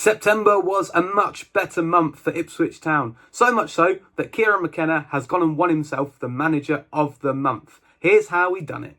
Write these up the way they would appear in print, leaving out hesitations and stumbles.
September was a much better month for Ipswich Town, so much so that Kieran McKenna has gone and won himself the Manager of the Month. Here's how he done it.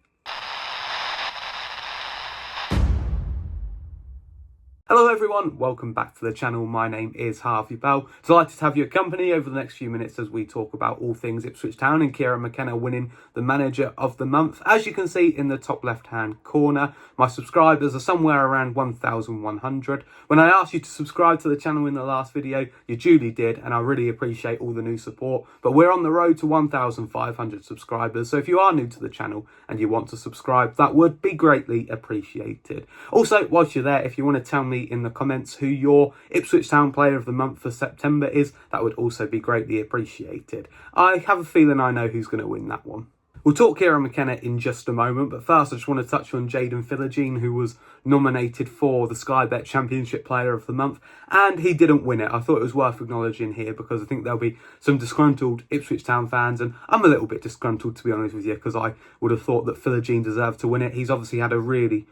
Hello everyone, welcome back to the channel. My name is Harvey Bell. Delighted to have your company over the next few minutes as we talk about all things Ipswich Town and Kieran McKenna winning the Manager of the Month. As you can see in the top left hand corner, my subscribers are somewhere around 1,100. When I asked you to subscribe to the channel in the last video, you duly did, and I really appreciate all the new support. But we're on the road to 1,500 subscribers, so if you are new to the channel and you want to subscribe, that would be greatly appreciated. Also, whilst you're there, if you want to tell me in the comments who your Ipswich Town Player of the Month for September is, that would also be greatly appreciated. I have a feeling I know who's going to win that one. We'll talk Kieran McKenna in just a moment, but first I just want to touch on Jaden Philogene, who was nominated for the Sky Bet Championship Player of the Month, and he didn't win it. I thought it was worth acknowledging here because I think there'll be some disgruntled Ipswich Town fans, and I'm a little bit disgruntled, to be honest with you, because I would have thought that Philogene deserved to win it. He's obviously had a really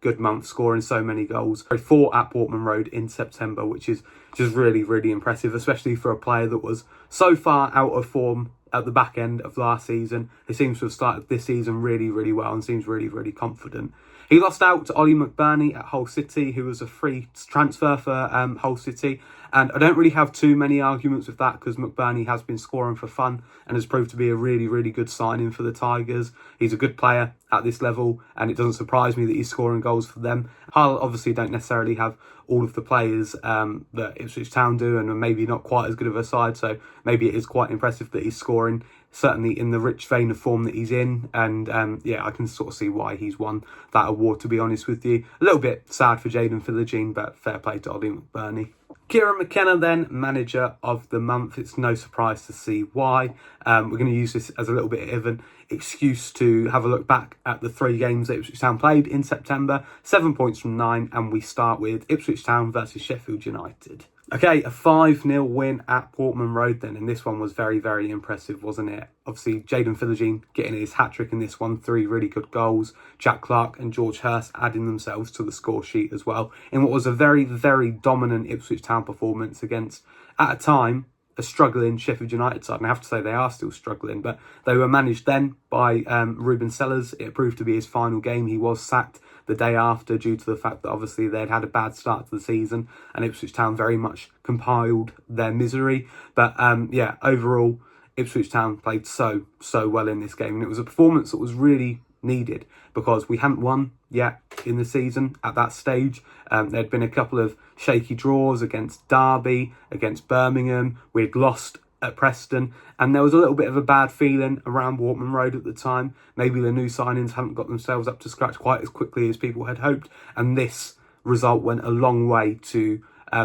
good month, scoring so many goals. 4 at Portman Road in September, which is just really impressive, especially for a player that was so far out of form at the back end of last season. He seems to have started this season really well and seems really confident. He lost out to Ollie McBurney at Hull City, who was a free transfer for Hull City. And I don't really have too many arguments with that because McBurney has been scoring for fun and has proved to be a really good signing for the Tigers. He's a good player at this level, and it doesn't surprise me that he's scoring goals for them. Hull obviously don't necessarily have all of the players that Ipswich Town do, and are maybe not quite as good of a side, so maybe it is quite impressive that he's scoring, certainly in the rich vein of form that he's in. And yeah, I can sort of see why he's won that award, to be honest with you. A little bit sad for Jaden Philogene, but fair play to Ollie McBurney. Kieran McKenna then, Manager of the Month. It's no surprise to see why. We're going to use this as a little bit of an excuse to have a look back at the 3 games that Ipswich Town played in September. 7 points from 9, and we start with Ipswich Town versus Sheffield United. Okay, a 5-0 win at Portman Road then, and this one was very impressive, wasn't it? Obviously, Jaden Philogene getting his hat-trick in this one, 3 really good goals. Jack Clark and George Hurst adding themselves to the score sheet as well, in what was a very dominant Ipswich Town performance against, at a time, a struggling Sheffield United side. And I have to say they are still struggling, but they were managed then by Ruben Sellers. It proved to be his final game. He was sacked the day after due to the fact that obviously they'd had a bad start to the season and Ipswich Town very much compiled their misery. But yeah, overall, Ipswich Town played so well in this game, and it was a performance that was really needed because we hadn't won yet in the season at that stage. There'd been a couple of shaky draws against Derby, against Birmingham. We'd lost at Preston, and there was a little bit of a bad feeling around Portman Road at the time. Maybe the new signings hadn't got themselves up to scratch quite as quickly as people had hoped, and this result went a long way to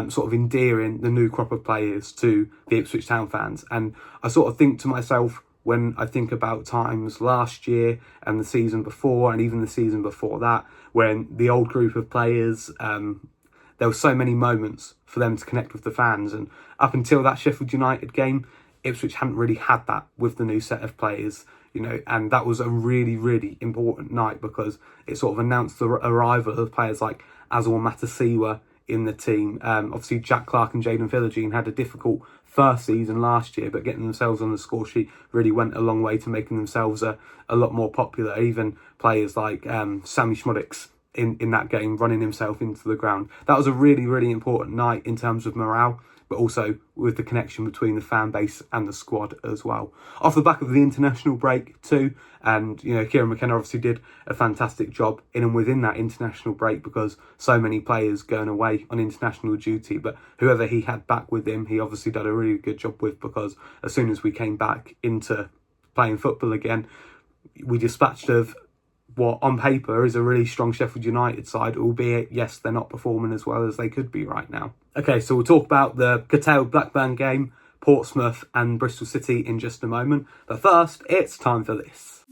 sort of endearing the new crop of players to the Ipswich Town fans. And I sort of think to myself, when I think about times last year and the season before, and even the season before that, when the old group of players, there were so many moments for them to connect with the fans. And up until that Sheffield United game, Ipswich hadn't really had that with the new set of players, you know, and that was a really important night because it sort of announced the arrival of players like Azor Matasiwa in the team. Obviously, Jack Clark and Jaden Philogene had a difficult first season last year, but getting themselves on the score sheet really went a long way to making themselves a lot more popular. Even players like Sammy Schmodix in that game running himself into the ground. That was a really important night in terms of morale, but also with the connection between the fan base and the squad as well. Off the back of the international break too, and you know, Kieran McKenna obviously did a fantastic job in and within that international break because so many players going away on international duty, but whoever he had back with him, he obviously did a really good job with, because as soon as we came back into playing football again, we dispatched of what on paper is a really strong Sheffield United side, albeit, yes, they're not performing as well as they could be right now. Okay, so we'll talk about the curtailed Blackburn game, Portsmouth and Bristol City in just a moment. But first, it's time for this.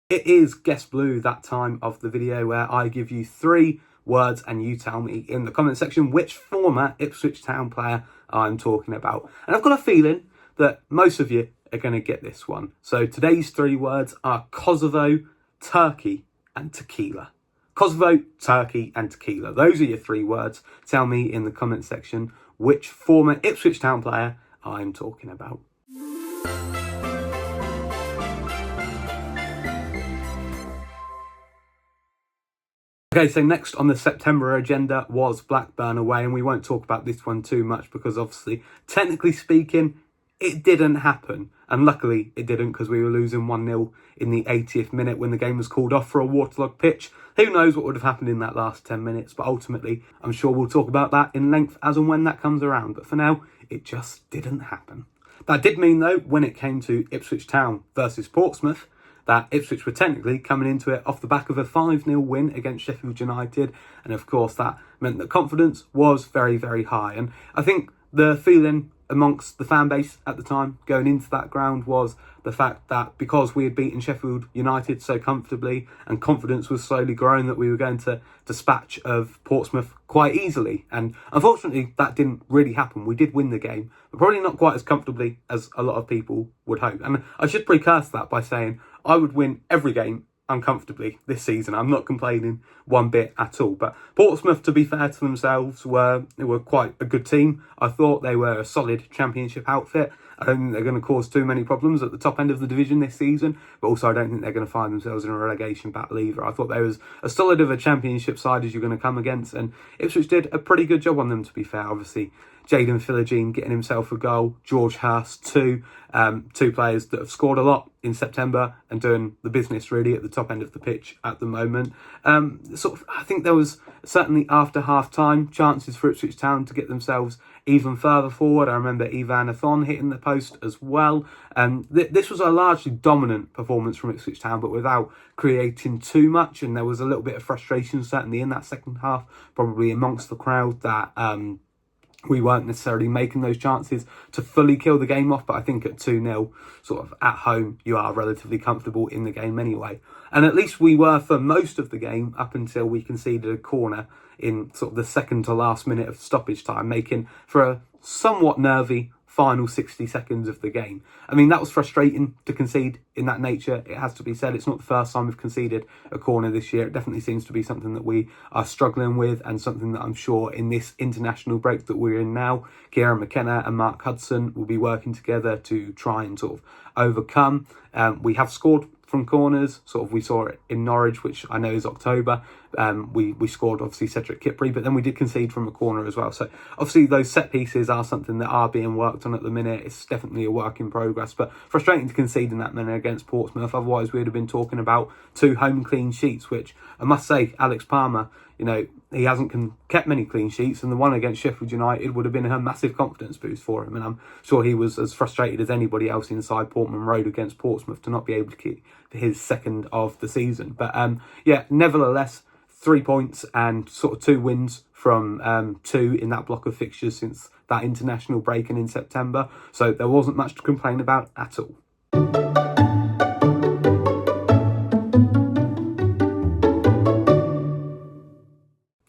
It is Guess Blue, that time of the video where I give you 3 words and you tell me in the comment section which former Ipswich Town player I'm talking about. And I've got a feeling that most of you are going to get this one. So today's 3 words are Kosovo, Turkey and tequila. Kosovo, Turkey and tequila. Those are your 3 words. Tell me in the comment section which former Ipswich Town player I'm talking about. Okay, so next on the September agenda was Blackburn away, and we won't talk about this one too much because obviously, technically speaking, it didn't happen. And luckily it didn't, because we were losing 1-0 in the 80th minute when the game was called off for a waterlogged pitch. Who knows what would have happened in that last 10 minutes, but ultimately I'm sure we'll talk about that in length as and when that comes around. But for now, it just didn't happen. That did mean, though, when it came to Ipswich Town versus Portsmouth, that Ipswich were technically coming into it off the back of a 5-0 win against Sheffield United. And of course, that meant that confidence was very, very high. And I think the feeling amongst the fan base at the time going into that ground was the fact that because we had beaten Sheffield United so comfortably and confidence was slowly growing, that we were going to dispatch of Portsmouth quite easily. And unfortunately, that didn't really happen. We did win the game, but probably not quite as comfortably as a lot of people would hope. And I should precurse that by saying I would win every game uncomfortably this season. I'm not complaining one bit at all. But Portsmouth, to be fair to themselves, were quite a good team. I thought they were a solid championship outfit. I don't think they're going to cause too many problems at the top end of the division this season, but also I don't think they're going to find themselves in a relegation battle either. I thought they was as solid of a championship side as you're going to come against, and Ipswich did a pretty good job on them, to be fair. Obviously, Jaden Philogene getting himself a goal, George Hurst two players that have scored a lot in September and doing the business really at the top end of the pitch at the moment. I think there was certainly after half time chances for Ipswich Town to get themselves even further forward. I remember Ivan Athon hitting the post as well. This was a largely dominant performance from Ipswich Town, but without creating too much. And there was a little bit of frustration certainly in that second half, probably amongst the crowd, that we weren't necessarily making those chances to fully kill the game off. But I think at 2-0, sort of at home, you are relatively comfortable in the game anyway. And at least we were for most of the game, up until we conceded a corner in sort of the second to last minute of stoppage time, making for a somewhat nervy final 60 seconds of the game. I mean, that was frustrating to concede in that nature. It has to be said, it's not the first time we've conceded a corner this year. It definitely seems to be something that we are struggling with, and something that I'm sure in this international break that we're in now, Kieran McKenna and Mark Hudson will be working together to try and sort of overcome. We have scored from corners. We saw it in Norwich, which I know is October. We scored, obviously, Cedric Kipri, but then we did concede from a corner as well. So obviously those set pieces are something that are being worked on at the minute. It's definitely a work in progress, but frustrating to concede in that manner against Portsmouth. Otherwise we would have been talking about 2 home clean sheets, which I must say, Alex Palmer, he hasn't kept many clean sheets, and the one against Sheffield United would have been a massive confidence boost for him. And I'm sure he was as frustrated as anybody else inside Portman Road against Portsmouth to not be able to keep his second of the season. But nevertheless, 3 points and sort of 2 wins from 2 in that block of fixtures since that international break and in September. So there wasn't much to complain about at all.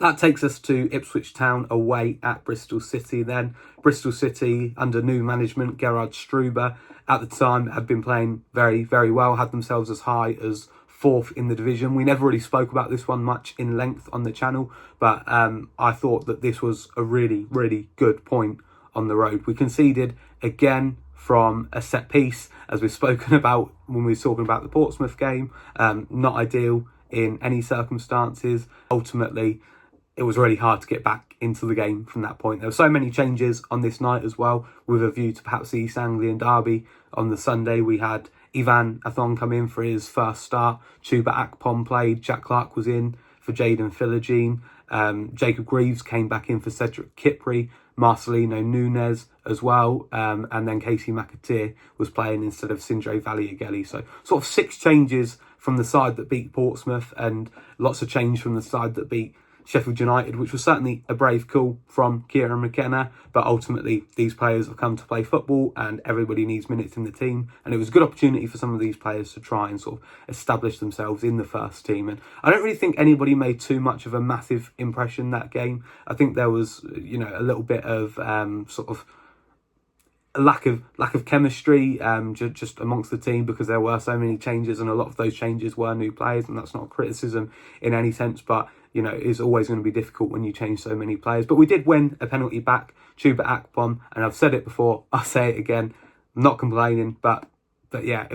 That takes us to Ipswich Town away at Bristol City then. Bristol City, under new management, Gerard Struber, at the time had been playing very, very well, had themselves as high as 4th in the division. We never really spoke about this one much in length on the channel, but I thought that this was a really, really good point on the road. We conceded again from a set piece, as we've spoken about when we were talking about the Portsmouth game. Not ideal in any circumstances. Ultimately, it was really hard to get back into the game from that point. There were so many changes on this night as well, with a view to perhaps the East Anglian derby on the Sunday. We had Ivan Athon come in for his first start. Chuba Akpom played. Jack Clark was in for Jaden Philogene. Jacob Greaves came back in for Cedric Kipri. Marcelino Nunes as well. And then Casey McAteer was playing instead of Sindre Valiageli. So sort of 6 changes from the side that beat Portsmouth, and lots of change from the side that beat Sheffield United, which was certainly a brave call from Kieran McKenna. But ultimately, these players have come to play football, and everybody needs minutes in the team. And it was a good opportunity for some of these players to try and sort of establish themselves in the first team. And I don't really think anybody made too much of a massive impression that game. I think there was, a little bit of a lack of chemistry just amongst the team, because there were so many changes, and a lot of those changes were new players, and that's not a criticism in any sense, but you know, it's always going to be difficult when you change so many players. But we did win a penalty back, Chuba Akpom, and I've said it before, I'll say it again, I'm not complaining, but yeah,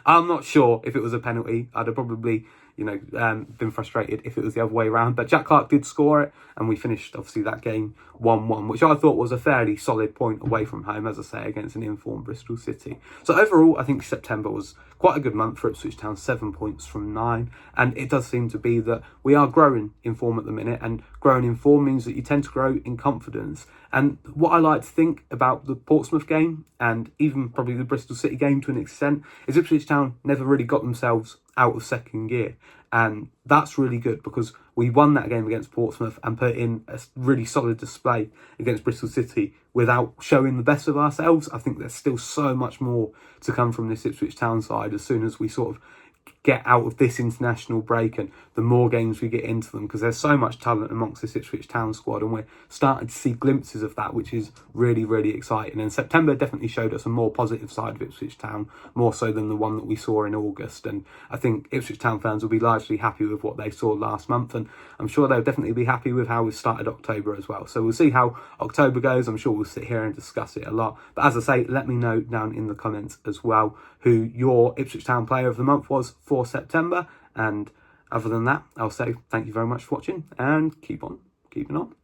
I'm not sure if it was a penalty. I'd have probably, you know, been frustrated if it was the other way around. But Jack Clark did score it, and we finished, obviously, that game 1-1, which I thought was a fairly solid point away from home, as I say, against an informed Bristol City. So overall, I think September was quite a good month for Ipswich Town, 7 points from 9. And it does seem to be that we are growing in form at the minute, and growing in form means that you tend to grow in confidence. And what I like to think about the Portsmouth game, and even probably the Bristol City game to an extent, is Ipswich Town never really got themselves out of second gear. And that's really good, because we won that game against Portsmouth and put in a really solid display against Bristol City without showing the best of ourselves. I think there's still so much more to come from this Ipswich Town side as soon as we sort of get out of this international break and the more games we get into them, because there's so much talent amongst this Ipswich Town squad, and we're starting to see glimpses of that, which is really, really exciting. And September definitely showed us a more positive side of Ipswich Town, more so than the one that we saw in August. And I think Ipswich Town fans will be largely happy with what they saw last month, and I'm sure they'll definitely be happy with how we started October as well. So we'll see how October goes. I'm sure we'll sit here and discuss it a lot, but as I say, let me know down in the comments as well who your Ipswich Town player of the month was for September. And other than that, I'll say thank you very much for watching, and keep on keeping on.